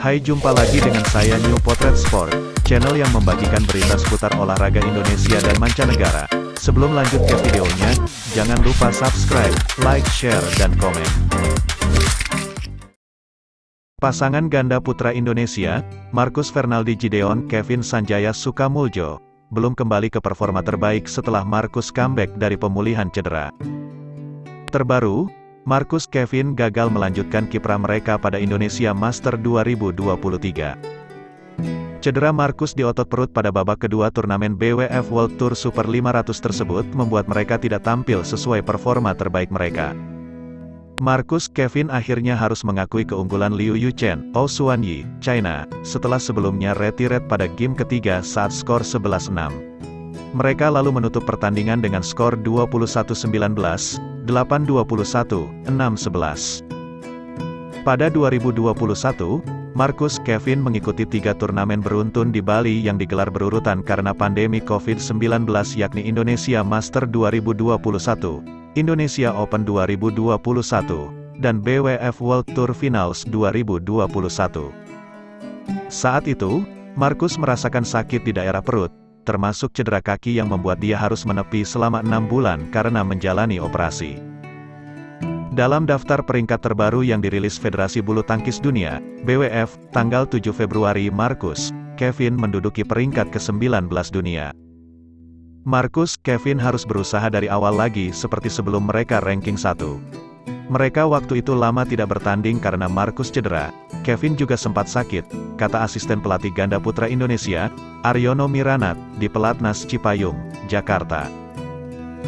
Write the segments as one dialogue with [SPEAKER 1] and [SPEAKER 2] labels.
[SPEAKER 1] Hai, jumpa lagi dengan saya New Potret Sport, channel yang membagikan berita seputar olahraga Indonesia dan mancanegara. Sebelum lanjut ke videonya, jangan lupa subscribe, like, share, dan komen. Pasangan ganda putra Indonesia, Marcus Fernaldi Gideon Kevin Sanjaya Sukamuljo, belum kembali ke performa terbaik setelah Marcus comeback dari pemulihan cedera. Terbaru, Marcus Kevin gagal melanjutkan kiprah mereka pada Indonesia Master 2023. Cedera Marcus di otot perut pada babak kedua turnamen BWF World Tour Super 500 tersebut membuat mereka tidak tampil sesuai performa terbaik mereka. Marcus Kevin akhirnya harus mengakui keunggulan Liu Yuchen, Oh Xuanyi, China, setelah sebelumnya retret pada game ketiga saat skor 11-6. Mereka lalu menutup pertandingan dengan skor 21-19, 8-21, 6-11. Pada 2021, Marcus Kevin mengikuti 3 turnamen beruntun di Bali yang digelar berurutan karena pandemi COVID-19, yakni Indonesia Master 2021, Indonesia Open 2021, dan BWF World Tour Finals 2021. Saat itu, Marcus merasakan sakit di daerah perut, termasuk cedera kaki yang membuat dia harus menepi selama 6 bulan karena menjalani operasi. Dalam daftar peringkat terbaru yang dirilis Federasi Bulu Tangkis Dunia, BWF, tanggal 7 Februari, Marcus Kevin menduduki peringkat ke-19 dunia. Marcus Kevin harus berusaha dari awal lagi seperti sebelum mereka ranking 1. Mereka waktu itu lama tidak bertanding karena Marcus cedera. Kevin juga sempat sakit, kata asisten pelatih ganda putra Indonesia, Aryono Miranat, di Pelatnas Cipayung, Jakarta.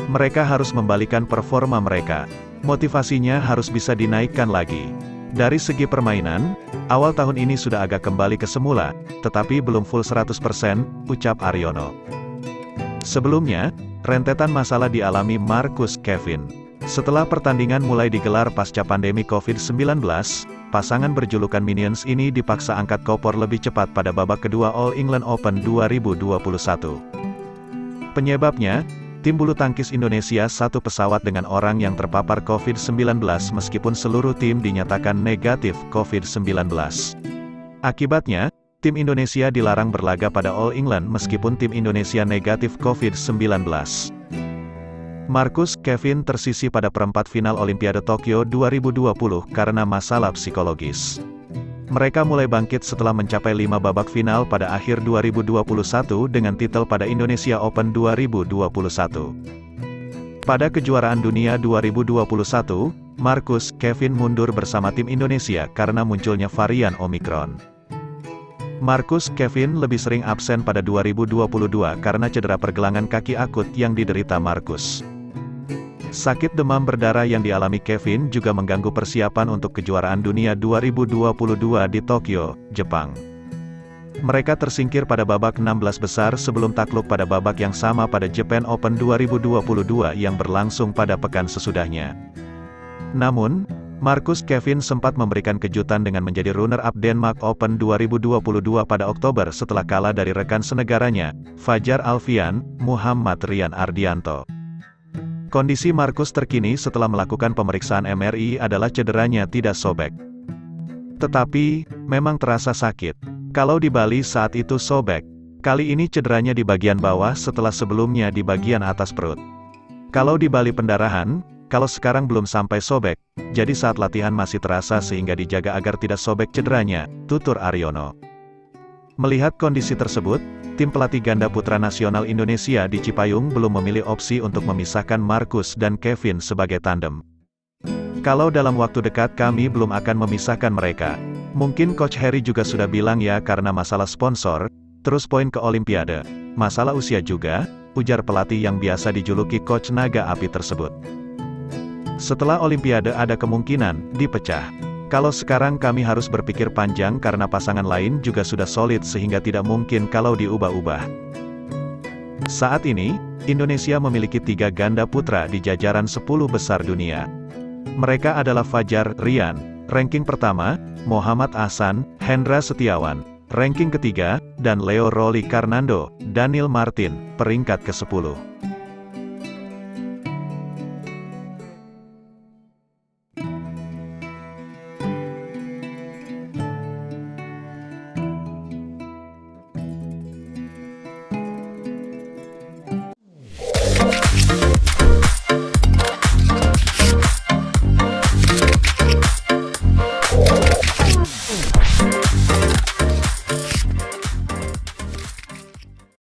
[SPEAKER 1] Mereka harus membalikan performa mereka. Motivasinya harus bisa dinaikkan lagi. Dari segi permainan, awal tahun ini sudah agak kembali ke semula, tetapi belum full 100%, ucap Aryono. Sebelumnya, rentetan masalah dialami Marcus Kevin. Setelah pertandingan mulai digelar pasca pandemi COVID-19, pasangan berjulukan Minions ini dipaksa angkat kompor lebih cepat pada babak kedua All England Open 2021. Penyebabnya, tim bulu tangkis Indonesia satu pesawat dengan orang yang terpapar COVID-19 meskipun seluruh tim dinyatakan negatif COVID-19. Akibatnya, tim Indonesia dilarang berlaga pada All England meskipun tim Indonesia negatif COVID-19. Marcus Kevin tersisih pada perempat final Olimpiade Tokyo 2020 karena masalah psikologis. Mereka mulai bangkit setelah mencapai 5 babak final pada akhir 2021 dengan titel pada Indonesia Open 2021. Pada kejuaraan dunia 2021, Marcus Kevin mundur bersama tim Indonesia karena munculnya varian Omicron. Marcus Kevin lebih sering absen pada 2022 karena cedera pergelangan kaki akut yang diderita Marcus. Sakit demam berdarah yang dialami Kevin juga mengganggu persiapan untuk kejuaraan dunia 2022 di Tokyo, Jepang. Mereka tersingkir pada babak 16 besar sebelum takluk pada babak yang sama pada Japan Open 2022 yang berlangsung pada pekan sesudahnya. Namun, Marcus Kevin sempat memberikan kejutan dengan menjadi runner-up Denmark Open 2022 pada Oktober setelah kalah dari rekan senegaranya, Fajar Alfian, Muhammad Rian Ardianto. Kondisi Marcus terkini setelah melakukan pemeriksaan MRI adalah cederanya tidak sobek. Tetapi, memang terasa sakit. Kalau di Bali saat itu sobek. Kali ini cederanya di bagian bawah setelah sebelumnya di bagian atas perut. Kalau di Bali pendarahan, kalau sekarang belum sampai sobek, jadi saat latihan masih terasa sehingga dijaga agar tidak sobek cederanya, tutur Aryono. Melihat kondisi tersebut, tim pelatih ganda putra nasional Indonesia di Cipayung belum memilih opsi untuk memisahkan Marcus dan Kevin sebagai tandem. Kalau dalam waktu dekat kami belum akan memisahkan mereka. Mungkin Coach Harry juga sudah bilang ya karena masalah sponsor, terus poin ke Olimpiade, masalah usia juga, ujar pelatih yang biasa dijuluki Coach Naga Api tersebut. Setelah Olimpiade ada kemungkinan dipecah. Kalau sekarang kami harus berpikir panjang karena pasangan lain juga sudah solid sehingga tidak mungkin kalau diubah-ubah. Saat ini, Indonesia memiliki 3 ganda putra di jajaran 10 besar dunia. Mereka adalah Fajar Rian, ranking pertama, Muhammad Ahsan, Hendra Setiawan, ranking ketiga, dan Leo Rolly Karnando, Daniel Martin, peringkat ke-10.